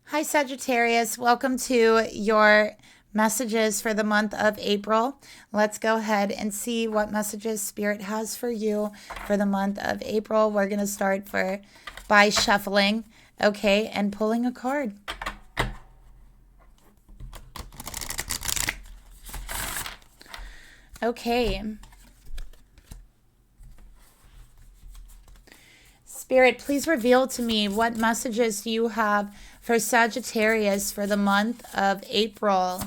Hi, Sagittarius. Welcome to your messages for the month of April. Let's go ahead and see what messages Spirit has for you for the month of April. We're going to start by shuffling, okay, and pulling a card. Okay. Spirit, please reveal to me what messages you have for Sagittarius for the month of April.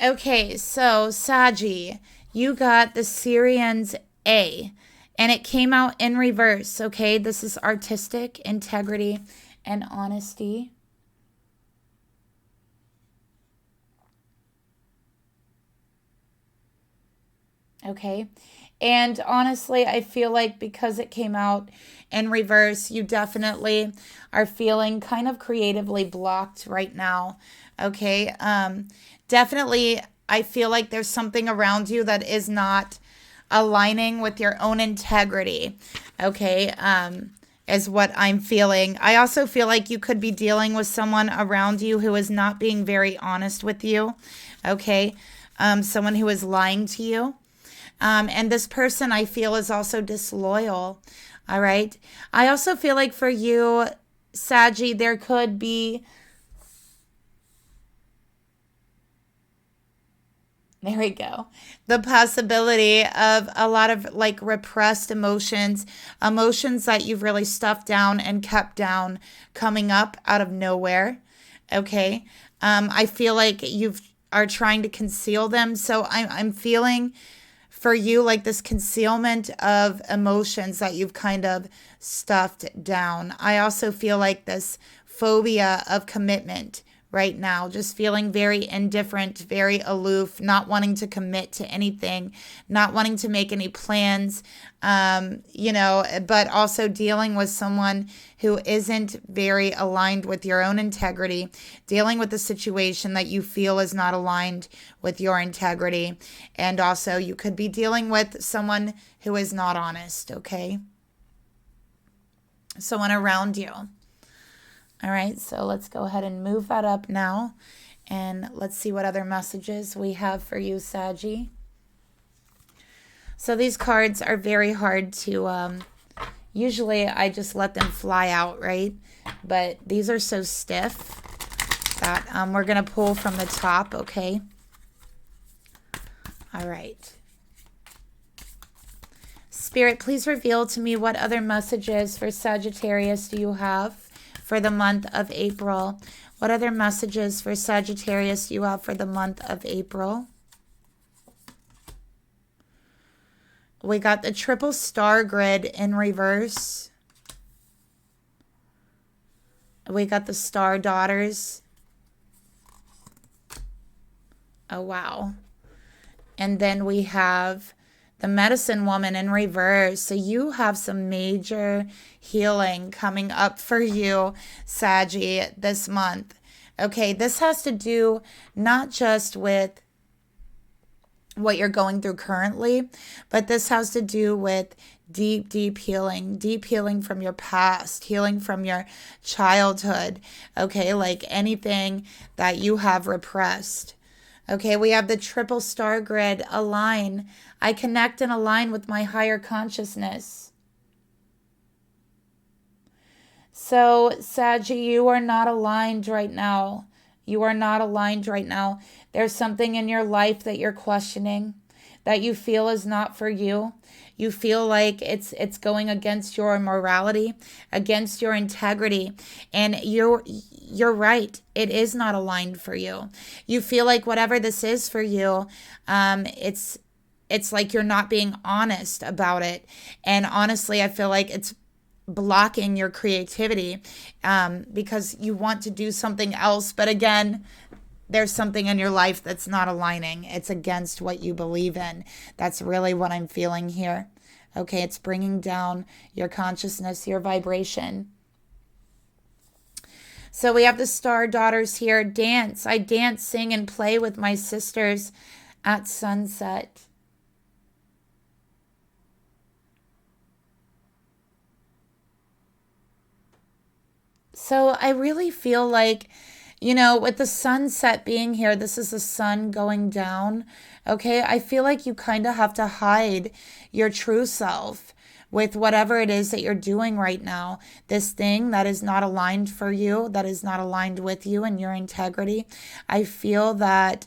Okay, so Saggy, you got the Syrian's A. And it came out in reverse, okay? This is artistic, integrity, and honesty. Okay? And honestly, I feel like because it came out in reverse, you definitely are feeling kind of creatively blocked right now, okay? Definitely, I feel like there's something around you that is not aligning with your own integrity, okay, is what I'm feeling. I also feel like you could be dealing with someone around you who is not being very honest with you, okay, someone who is lying to you, and this person I feel is also disloyal, all right? I also feel like for you, Saggy, there could be there we go. The possibility of a lot of like repressed emotions, emotions that you've really stuffed down and kept down coming up out of nowhere. Okay. I feel like you are trying to conceal them. So I'm feeling for you like this concealment of emotions that you've kind of stuffed down. I also feel like this phobia of commitment right now, just feeling very indifferent, very aloof, not wanting to commit to anything, not wanting to make any plans, but also dealing with someone who isn't very aligned with your own integrity, dealing with a situation that you feel is not aligned with your integrity. And also you could be dealing with someone who is not honest, okay? Someone around you. All right, so let's go ahead and move that up now. And let's see what other messages we have for you, Saggy. So these cards are very hard to, usually I just let them fly out, right? But these are so stiff that we're going to pull from the top, okay? All right. Spirit, please reveal to me what other messages for Sagittarius do you have for the month of April. What other messages for Sagittarius do you have for the month of April? We got the triple star grid in reverse. We got the star daughters. Oh, wow. And then we have the medicine woman in reverse. So you have some major healing coming up for you, Saggy, this month. Okay, this has to do not just with what you're going through currently, but this has to do with deep healing from your past, healing from your childhood. Okay, like anything that you have repressed. Okay, we have the triple star grid, align. I connect and align with my higher consciousness. So, Saggy, you are not aligned right now. You are not aligned right now. There's something in your life that you're questioning, that you feel is not for you. You feel like it's going against your morality, against your integrity, and you're right. It is not aligned for you. You feel like whatever this is for you, it's like you're not being honest about it. And honestly, I feel like it's blocking your creativity because you want to do something else. But again, there's something in your life that's not aligning. It's against what you believe in. That's really what I'm feeling here. Okay, it's bringing down your consciousness, your vibration. So we have the star daughters here. Dance. I dance, sing, and play with my sisters at sunset. So I really feel like, with the sunset being here, this is the sun going down. Okay, I feel like you kind of have to hide your true self with whatever it is that you're doing right now. This thing that is not aligned for you, that is not aligned with you and your integrity. I feel that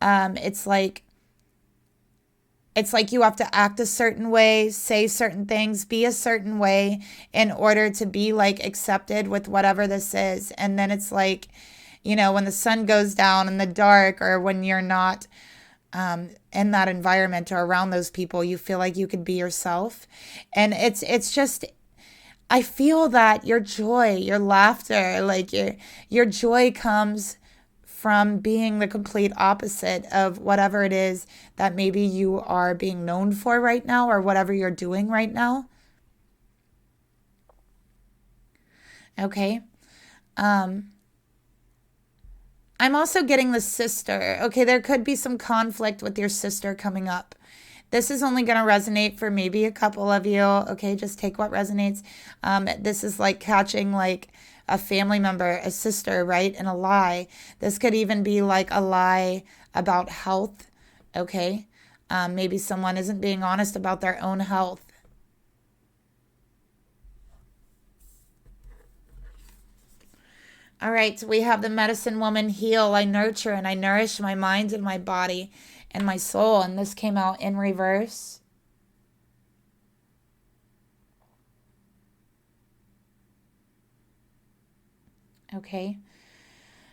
it's like you have to act a certain way, say certain things, be a certain way in order to be like accepted with whatever this is. And then it's like, when the sun goes down in the dark, or when you're not in that environment or around those people, you feel like you could be yourself. And it's just, I feel that your joy, your laughter, like your joy comes from being the complete opposite of whatever it is that maybe you are being known for right now, or whatever you're doing right now. Okay. I'm also getting the sister. Okay, there could be some conflict with your sister coming up. This is only going to resonate for maybe a couple of you. Okay, just take what resonates. This is like catching like a family member, a sister, right? And a lie. This could even be like a lie about health. Okay, maybe someone isn't being honest about their own health. All right, so we have the medicine woman, heal. I nurture and I nourish my mind and my body and my soul. And this came out in reverse. Okay.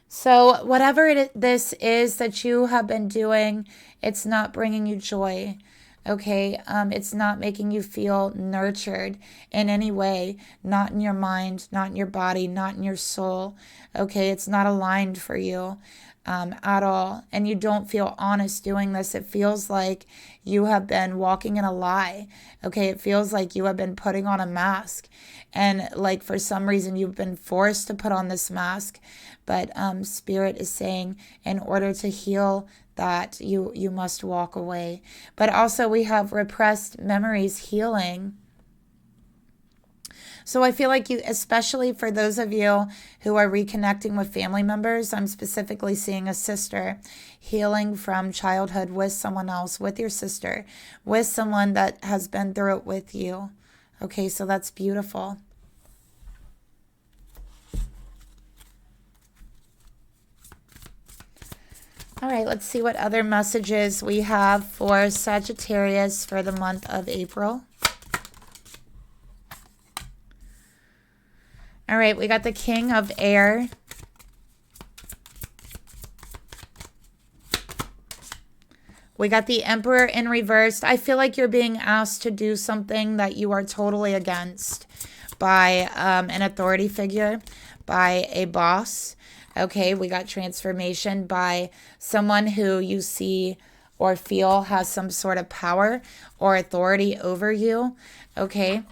So whatever this is that you have been doing, it's not bringing you joy. Okay, it's not making you feel nurtured in any way, not in your mind, not in your body, not in your soul. Okay, it's not aligned for you at all. And you don't feel honest doing this. It feels like you have been walking in a lie. Okay, it feels like you have been putting on a mask. And like for some reason you've been forced to put on this mask. But Spirit is saying in order to heal that you must walk away. But also we have repressed memories healing. So I feel like you, especially for those of you who are reconnecting with family members, I'm specifically seeing a sister healing from childhood with someone else, with your sister, with someone that has been through it with you. Okay, so that's beautiful. All right, let's see what other messages we have for Sagittarius for the month of April. All right, we got the King of Air. We got the Emperor in reverse. I feel like you're being asked to do something that you are totally against by an authority figure, by a boss. Okay, we got transformation by someone who you see or feel has some sort of power or authority over you, okay?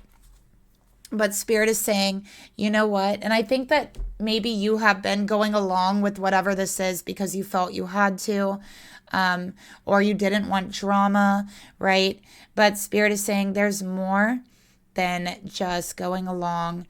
But Spirit is saying, you know what? And I think that maybe you have been going along with whatever this is because you felt you had to, or you didn't want drama, right? But Spirit is saying there's more than just going along,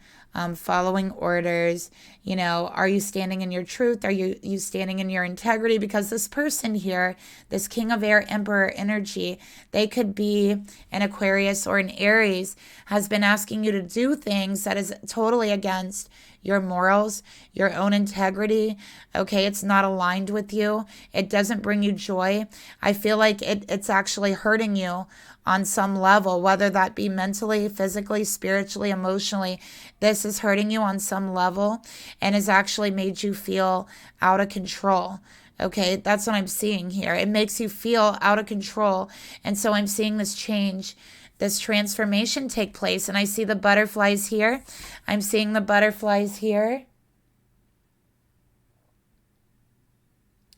following orders. You know, are you standing in your truth? Are you standing in your integrity? Because this person here, this King of Air Emperor energy, they could be an Aquarius or an Aries, has been asking you to do things that is totally against your morals, your own integrity. Okay, it's not aligned with you. It doesn't bring you joy. I feel like it's actually hurting you on some level, whether that be mentally, physically, spiritually, emotionally. This is hurting you on some level and has actually made you feel out of control. Okay, that's what I'm seeing here. It makes you feel out of control. And so I'm seeing this change, this transformation take place. And I see the butterflies here. I'm seeing the butterflies here.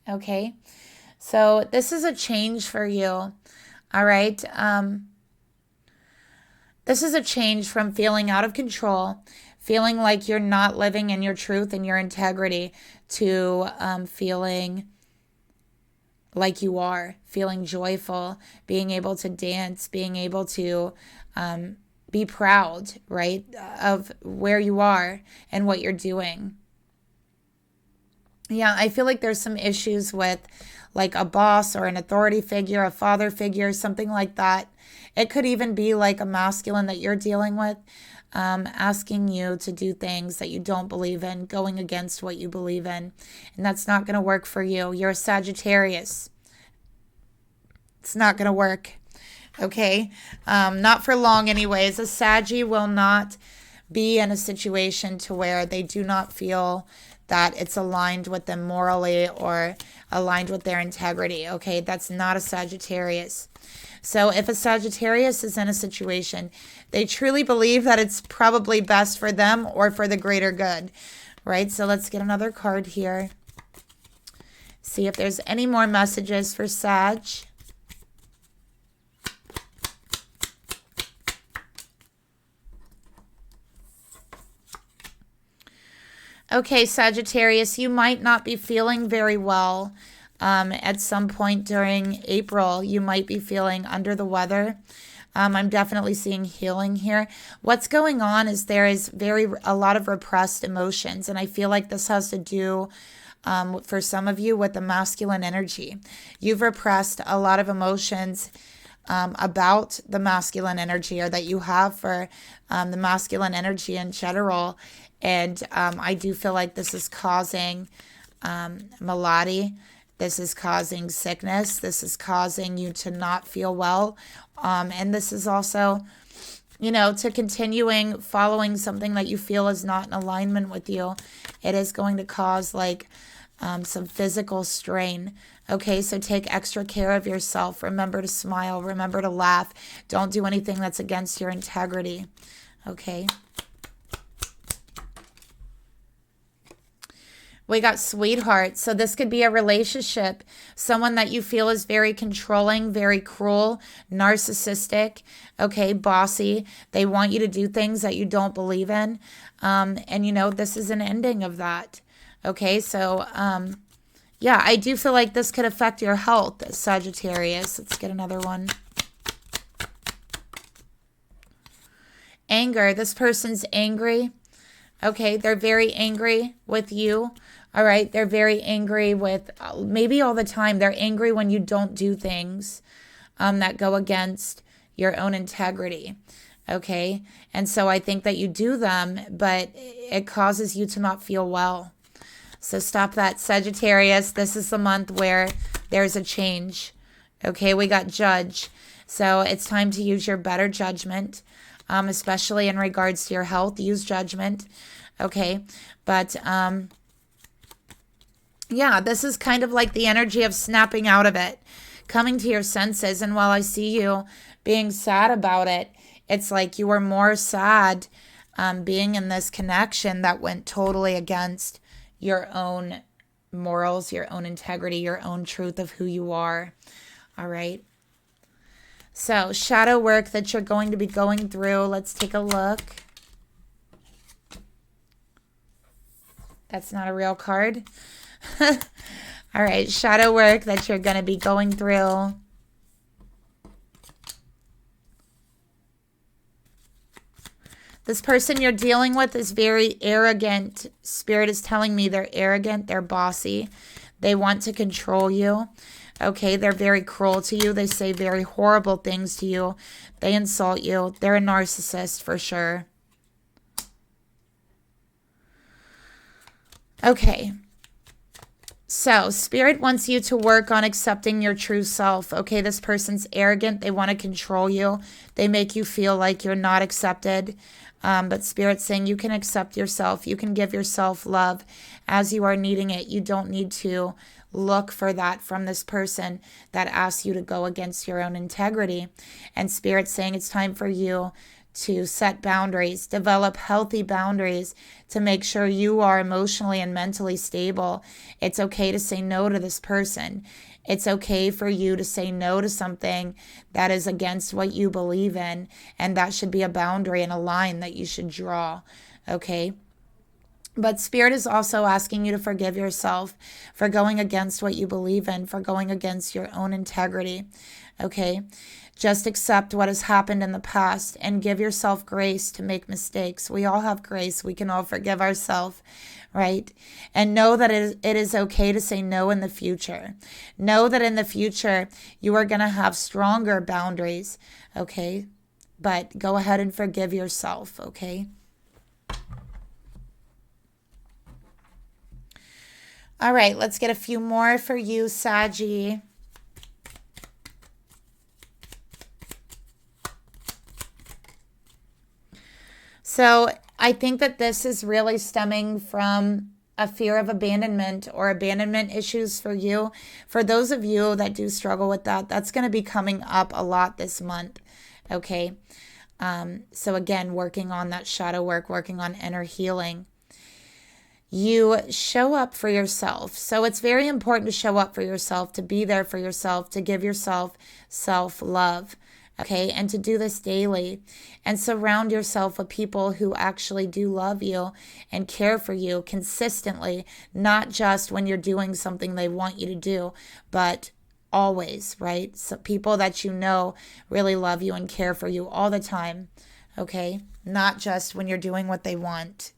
Okay, so this is a change for you. All right. This is a change from feeling out of control, feeling like you're not living in your truth and your integrity, to feeling like you are, feeling joyful, being able to dance, being able to be proud, right, of where you are and what you're doing. Yeah, I feel like there's some issues with like a boss or an authority figure, a father figure, something like that. It could even be like a masculine that you're dealing with, asking you to do things that you don't believe in, going against what you believe in. And that's not going to work for you. You're a Sagittarius. It's not going to work. Okay? Not for long anyways. A Saggy will not be in a situation to where they do not feel that it's aligned with them morally or aligned with their integrity. Okay, that's not a Sagittarius. So if a Sagittarius is in a situation, they truly believe that it's probably best for them or for the greater good, right? So let's get another card here. See if there's any more messages for Sag. Okay, Sagittarius, you might not be feeling very well. At some point during April, you might be feeling under the weather. I'm definitely seeing healing here. What's going on is there is a lot of repressed emotions, and I feel like this has to do, for some of you, with the masculine energy. You've repressed a lot of emotions about the masculine energy, or that you have for the masculine energy in general. And I do feel like this is causing malady. This is causing sickness. This is causing you to not feel well. And this is also, you know, to continuing following something that you feel is not in alignment with you. It is going to cause like some physical strain. Okay, so take extra care of yourself. Remember to smile. Remember to laugh. Don't do anything that's against your integrity. Okay. We got sweetheart. So this could be a relationship. Someone that you feel is very controlling, very cruel, narcissistic, okay, bossy. They want you to do things that you don't believe in. And, you know, this is an ending of that. Okay, so, yeah, I do feel like this could affect your health, Sagittarius. Let's get another one. Anger. This person's angry. Okay, they're very angry with you. All right, they're very angry with, maybe all the time. They're angry when you don't do things that go against your own integrity. Okay, and so I think that you do them, but it causes you to not feel well. So stop that, Sagittarius. This is the month where there's a change. Okay, we got Judge. So it's time to use your better judgment, especially in regards to your health. Use judgment. Okay, but yeah, this is kind of like the energy of snapping out of it, coming to your senses. And while I see you being sad about it, it's like you were more sad being in this connection that went totally against your own morals, your own integrity, your own truth of who you are. All right. So shadow work that you're going to be going through. Let's take a look. That's not a real card. All right. Shadow work that you're going to be going through. This person you're dealing with is very arrogant. Spirit is telling me they're arrogant. They're bossy. They want to control you. Okay, they're very cruel to you. They say very horrible things to you. They insult you. They're a narcissist for sure. Okay. So, Spirit wants you to work on accepting your true self. Okay, this person's arrogant. They want to control you. They make you feel like you're not accepted. But Spirit's saying you can accept yourself. You can give yourself love as you are needing it. You don't need to look for that from this person that asks you to go against your own integrity. And Spirit's saying it's time for you to set boundaries, develop healthy boundaries to make sure you are emotionally and mentally stable. It's okay to say no to this person. It's okay for you to say no to something that is against what you believe in, and that should be a boundary and a line that you should draw, okay? But Spirit is also asking you to forgive yourself for going against what you believe in, for going against your own integrity, okay? Just accept what has happened in the past and give yourself grace to make mistakes. We all have grace. We can all forgive ourselves, right? And know that it is okay to say no in the future. Know that in the future, you are going to have stronger boundaries, okay? But go ahead and forgive yourself, okay? All right, let's get a few more for you, Saggy. So I think that this is really stemming from a fear of abandonment or abandonment issues for you. For those of you that do struggle with that, that's going to be coming up a lot this month, okay? So again, working on that shadow work, working on inner healing. You show up for yourself. So it's very important to show up for yourself, to be there for yourself, to give yourself self-love, okay? And to do this daily and surround yourself with people who actually do love you and care for you consistently, not just when you're doing something they want you to do, but always, right? So people that you know really love you and care for you all the time, okay? Not just when you're doing what they want.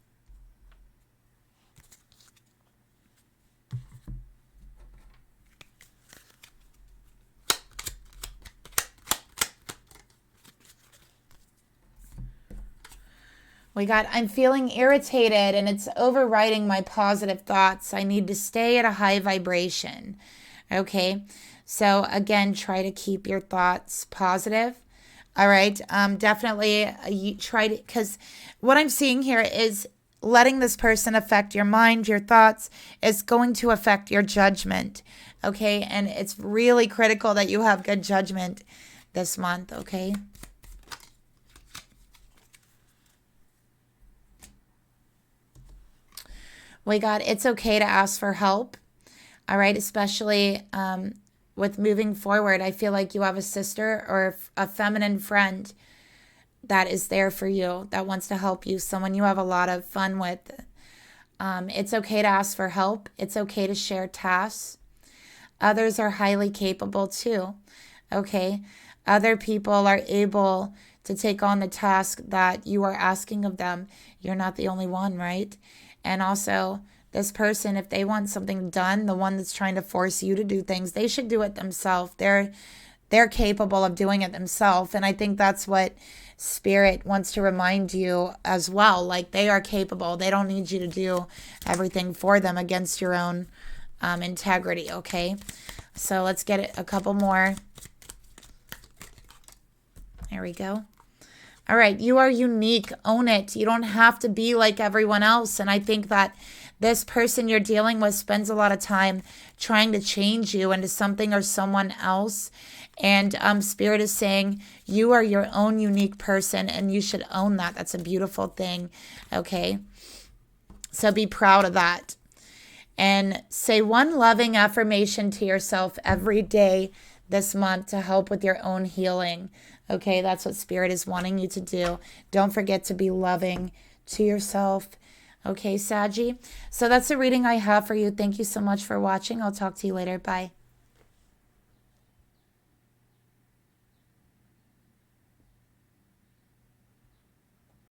We got, I'm feeling irritated and it's overriding my positive thoughts. I need to stay at a high vibration. Okay. So again, try to keep your thoughts positive. All right. Definitely you try to, because what I'm seeing here is letting this person affect your mind, your thoughts is going to affect your judgment. Okay. And it's really critical that you have good judgment this month. Okay. We got, it's okay to ask for help, all right, especially with moving forward. I feel like you have a sister or a feminine friend that is there for you, that wants to help you, someone you have a lot of fun with. It's okay to ask for help. It's okay to share tasks. Others are highly capable too, okay? Other people are able to take on the task that you are asking of them. You're not the only one, right? And also, this person, if they want something done, the one that's trying to force you to do things, they should do it themselves. They're capable of doing it themselves. And I think that's what Spirit wants to remind you as well. Like, they are capable. They don't need you to do everything for them against your own integrity, okay? So let's get a couple more. There we go. All right, you are unique. Own it. You don't have to be like everyone else. And I think that this person you're dealing with spends a lot of time trying to change you into something or someone else. And Spirit is saying you are your own unique person and you should own that. That's a beautiful thing, okay? So be proud of that. And say one loving affirmation to yourself every day this month to help with your own healing. Okay, that's what Spirit is wanting you to do. Don't forget to be loving to yourself. Okay, Saggy. So that's the reading I have for you. Thank you so much for watching. I'll talk to you later. Bye.